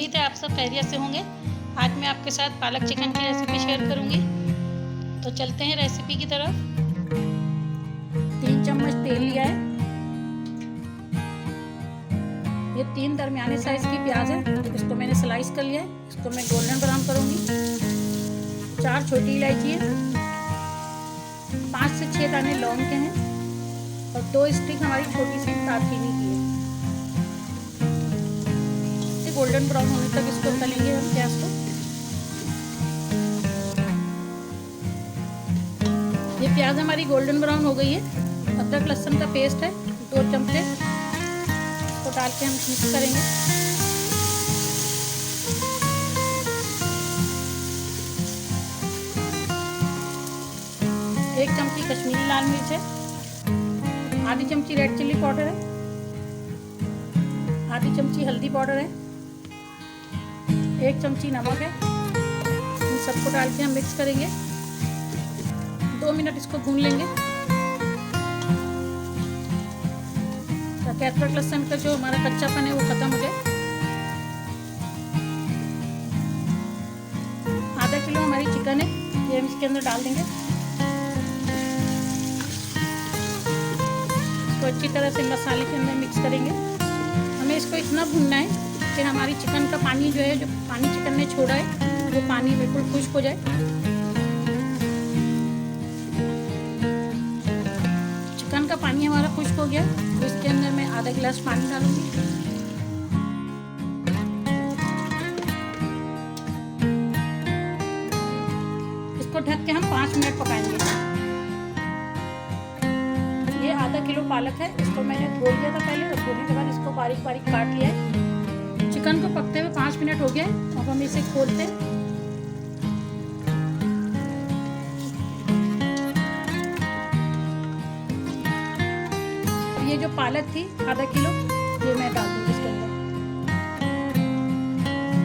उम्मीद है आप सब खैरियत से होंगे। आज मैं आपके साथ पालक चिकन की रेसिपी शेयर करूंगी। तो चलते हैं रेसिपी की तरफ। 3 चम्मच तेल लिया है। ये 3 दरमियाने साइज की प्याज है, इसको मैंने स्लाइस कर लिया है। इसको मैं गोल्डन ब्राउन करूंगी। 4 छोटी इलायची है, 5 से 6 दाने लौंग के हैं और 2 स्टिक हमारी छोटी सी दालचीनी की है। गोल्डन ब्राउन होने तक इसको तलेंगे हम प्याज को। ये प्याज हमारी गोल्डन ब्राउन हो गई है। अदरक लहसुन का पेस्ट है 2 चमचे, इसको डाल के हम मिक्स करेंगे। एक चमची कश्मीरी लाल मिर्च है, आधी चमची रेड चिल्ली पाउडर है, आधी चमची हल्दी पाउडर है, 1 चमची नमक है। इन सबको डाल के हम मिक्स करेंगे। 2 मिनट इसको भून लेंगे ताकि अदरक लहसुन का जो हमारा कच्चापन है वो खत्म हो जाए। आधा किलो हमारी चिकन है, ये हम इसके अंदर डाल देंगे। इसको अच्छी तरह से मसाले के अंदर मिक्स करेंगे। हमें इसको इतना भूनना है कि हमारी चिकन का पानी जो है, जो पानी चिकन ने छोड़ा है, वो पानी बिल्कुल खुश्क हो जाए। चिकन का पानी हमारा खुश्क हो गया तो इसके अंदर मैं आधा गिलास पानी डालूंगी। इसको ढक के हम 5 मिनट पकाएंगे। ये आधा किलो पालक है, इसको मैंने धो लिया था पहले और धोने के बाद इसको बारीक बारीक काट लिया है। चिकन को पकते हुए 5 मिनट हो गए। अब हम इसे खोलते हैं। ये जो पालक थी आधा किलो, ये मैं डाल दूंगी इसके अंदर।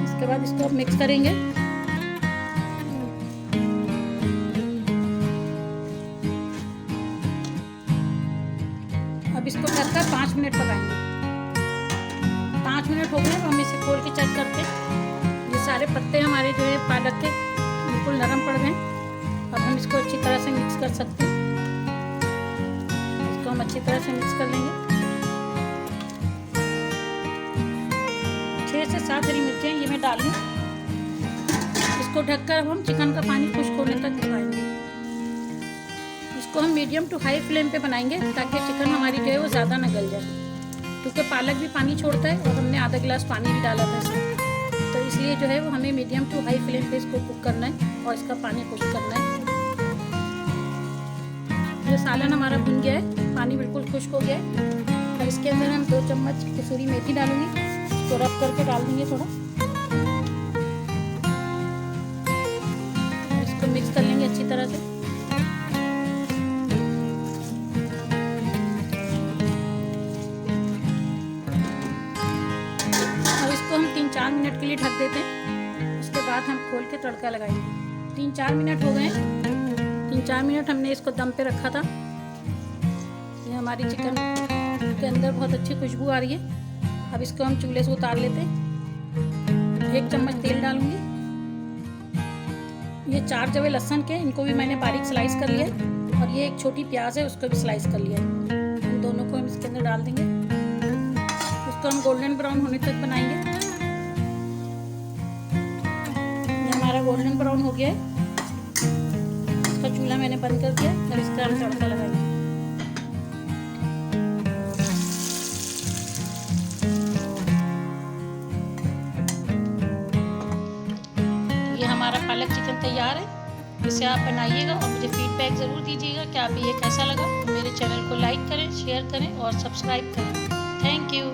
इसके बाद इसको अब मिक्स करेंगे। अब इसको ढककर 5 मिनट पकाएंगे। 5 मिनट हो गए। अब हम इसे खोल के चेक करते हैं। ये सारे पत्ते हमारे जो है पालक के बिल्कुल नरम पड़ गए। अब हम इसको अच्छी तरह से मिक्स कर सकते हैं। इसको हम अच्छी तरह से मिक्स कर लेंगे। 6 से 7 हरी मिर्चें ये मैं डाल लूँ। इसको ढककर अब हम चिकन का पानी खुश्क होने तक पकाएंगे। इसको हम मीडियम टू हाई फ्लेम पे बनाएंगे ताकि चिकन हमारी जो है वो ज़्यादा न गल जाए, क्योंकि पालक भी पानी छोड़ता है और हमने आधा गिलास पानी भी डाला था इसमें। तो इसलिए जो है वो हमें मीडियम टू हाई फ्लेम पे इसको कुक करना है और इसका पानी कुक करना है। ये सालन हमारा भुन गया है, पानी बिल्कुल खुश्क हो गया है। और इसके अंदर हम 2 चम्मच कसूरी मेथी डालूंगी। इसको रब करके डाल देंगे थोड़ा। इसको मिक्स कर लेंगे अच्छी तरह से। हम 3-4 मिनट के लिए ढक देते हैं। उसके बाद हम खोल के तड़का लगाएंगे। 3-4 मिनट हो गए हैं। 3-4 मिनट हमने इसको दम पे रखा था। ये हमारी चिकन के अंदर बहुत अच्छी खुशबू आ रही है। अब इसको हम चूल्हे से उतार लेते हैं। 1 चम्मच तेल डालूंगी। ये 4 जवे लहसुन के, इनको भी मैंने बारीक स्लाइस कर लिया है। और ये एक छोटी प्याज है, उसको भी स्लाइस कर लिया है। इन दोनों को हम इसके अंदर डाल देंगे। इसको हम गोल्डन ब्राउन होने तक बनाएंगे। हमारा गोल्डन ब्राउन हो गया है। इसका चूल्हा मैंने बंद कर दिया और इसका हम तड़का लगाएंगे। ये हमारा पालक चिकन तैयार है। इसे आप बनाइएगा और मुझे फीडबैक ज़रूर दीजिएगा कि आप ये कैसा लगा। मेरे चैनल को लाइक करें, शेयर करें और सब्सक्राइब करें। Thank you.